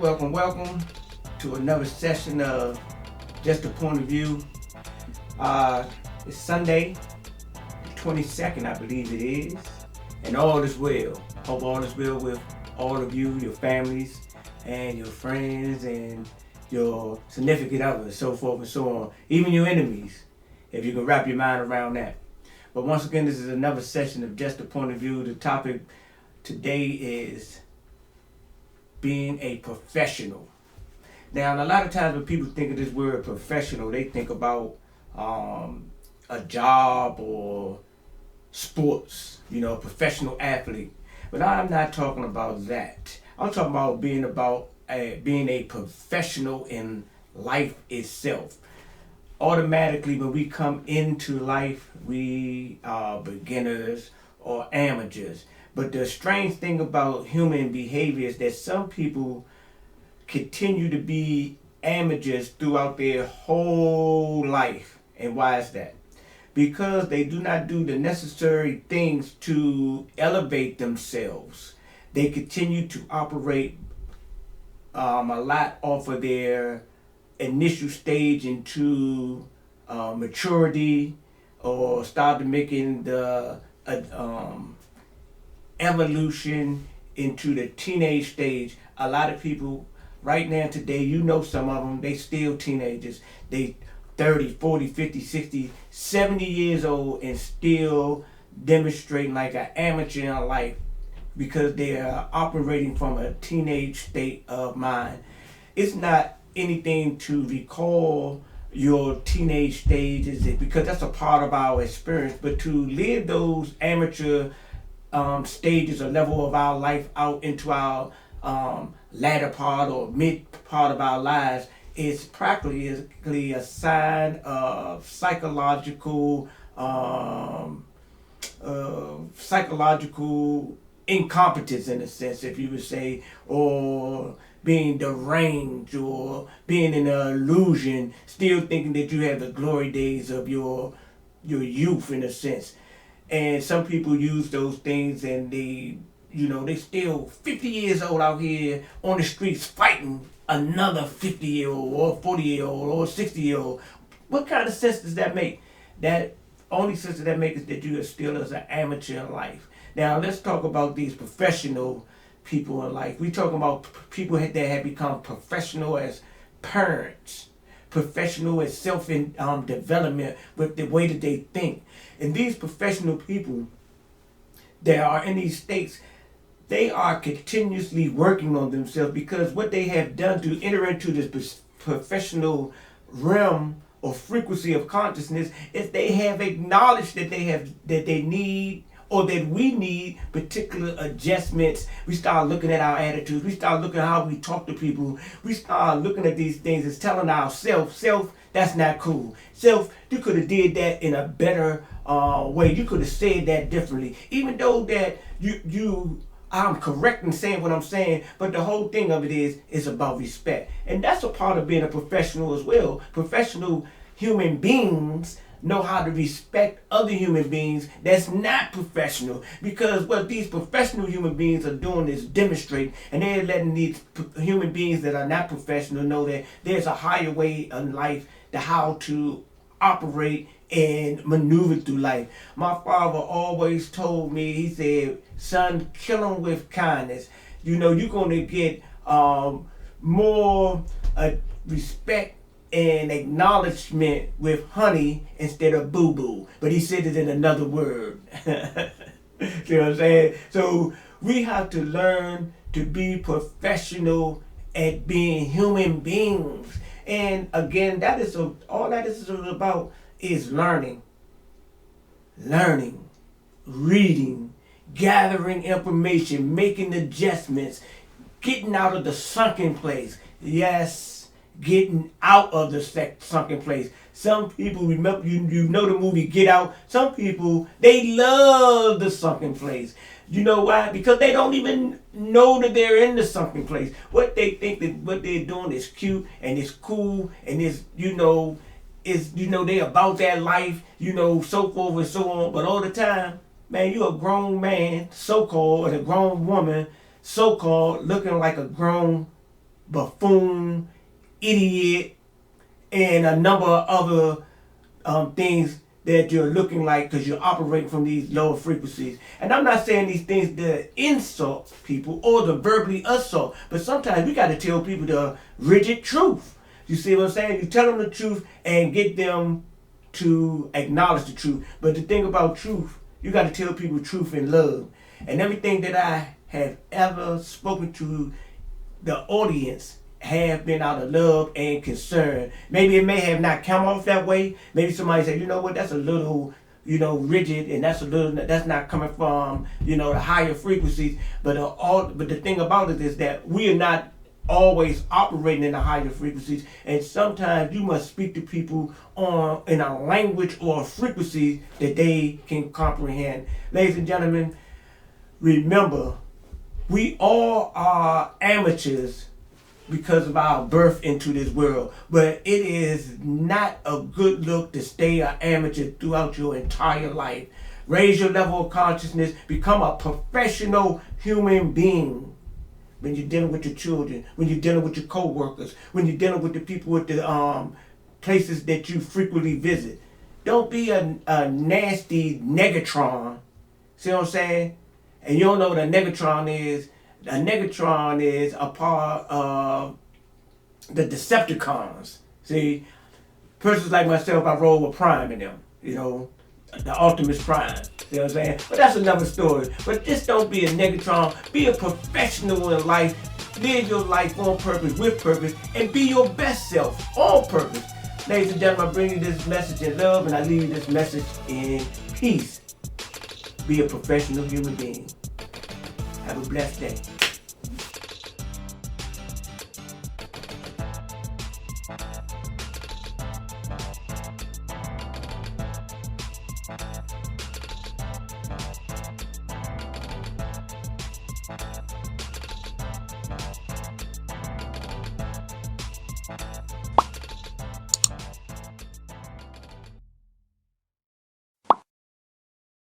Welcome to another session of Just a Point of View. It's Sunday, 22nd, I believe it is, and all is well. Hope all is well with all of you, your families, and your friends, and your significant others, so forth and so on. Even your enemies, if you can wrap your mind around that. But once again, this is another session of Just a Point of View. The topic today is being a professional. Now, a lot of times when people think of this word professional, they think about a job or sports, a professional athlete. But I'm not talking about that. I'm talking about being a professional in life itself. Automatically, when we come into life, we are beginners or amateurs. But the strange thing about human behavior is that some people continue to be amateurs throughout their whole life. And why is that? Because they do not do the necessary things to elevate themselves. They continue to operate a lot off of their initial stage into maturity or start making the evolution into the teenage stage. A lot of people right now today, some of them, they still teenagers. They 30, 40, 50, 60, 70 years old and still demonstrating like an amateur in life because they are operating from a teenage state of mind. It's not anything to recall your teenage stages because that's a part of our experience, but to live those amateur stages or level of our life out into our latter part or mid part of our lives is practically a sign of psychological incompetence in a sense, if you would say, or being deranged or being in an illusion, still thinking that you have the glory days of your youth in a sense. And some people use those things and they still 50 years old out here on the streets fighting another 50-year-old or 40-year-old or 60-year-old. What kind of sense does that make? That only sense that makes is that you are still as an amateur in life. Now let's talk about these professional people in life. We talking about people that have become professional as parents, professional as self development with the way that they think. And these professional people that are in these states, they are continuously working on themselves because what they have done to enter into this professional realm or frequency of consciousness is they have acknowledged that they need or that we need particular adjustments. We start looking at our attitudes. We start looking at how we talk to people. We start looking at these things as telling ourselves, self, that's not cool. Self, you could have did that in a better way. You could have said that differently. Even though that I'm correct in saying what I'm saying, but the whole thing of it is about respect. And that's a part of being a professional as well. Professional human beings know how to respect other human beings that's not professional, because what these professional human beings are doing is demonstrate, and they're letting these human beings that are not professional know that there's a higher way in life to how to operate and maneuver through life. My father always told me, he said, son, kill them with kindness. You're going to get more respect and acknowledgement with honey instead of boo boo. But he said it in another word. See what I'm saying? So we have to learn to be professional at being human beings. And again, all that is about is learning, reading, gathering information, making adjustments, getting out of the sunken place. Yes, getting out of the sunken place. Some people remember, you know the movie Get Out. Some people, they love the sunken place. You know why? Because they don't even know that they're in the sunken place. What they think that what they're doing is cute and it's cool and they about that life, so forth and so on. But all the time, man, you a grown man, so called, and a grown woman, so called, looking like a grown buffoon, idiot, and a number of other things that you're looking like because you're operating from these lower frequencies. And I'm not saying these things to insult people or to verbally assault, but sometimes we got to tell people the rigid truth. You see what I'm saying? You tell them the truth and get them to acknowledge the truth. But the thing about truth, you got to tell people truth in love. And everything that I have ever spoken to the audience have been out of love and concern. Maybe it may have not come off that way. Maybe somebody said, you know what, that's a little, rigid, and that's not coming from, the higher frequencies. But but the thing about it is that we are not always operating in the higher frequencies, and sometimes you must speak to people in a language or a frequency that they can comprehend. Ladies and gentlemen, remember, we all are amateurs because of our birth into this world. But it is not a good look to stay an amateur throughout your entire life. Raise your level of consciousness. Become a professional human being. When you're dealing with your children, when you're dealing with your co-workers, when you're dealing with the people at the places that you frequently visit. Don't be a nasty negatron. See what I'm saying? And you don't know what a negatron is. A negatron is a part of the Decepticons. See, persons like myself, I roll with Prime in them, the Optimus Prime. You know what I'm saying? But that's another story. But just don't be a negatron. Be a professional in life. Live your life on purpose, with purpose, and be your best self on purpose. Ladies and gentlemen, I bring you this message in love, and I leave you this message in peace. Be a professional human being. Have a blessed day.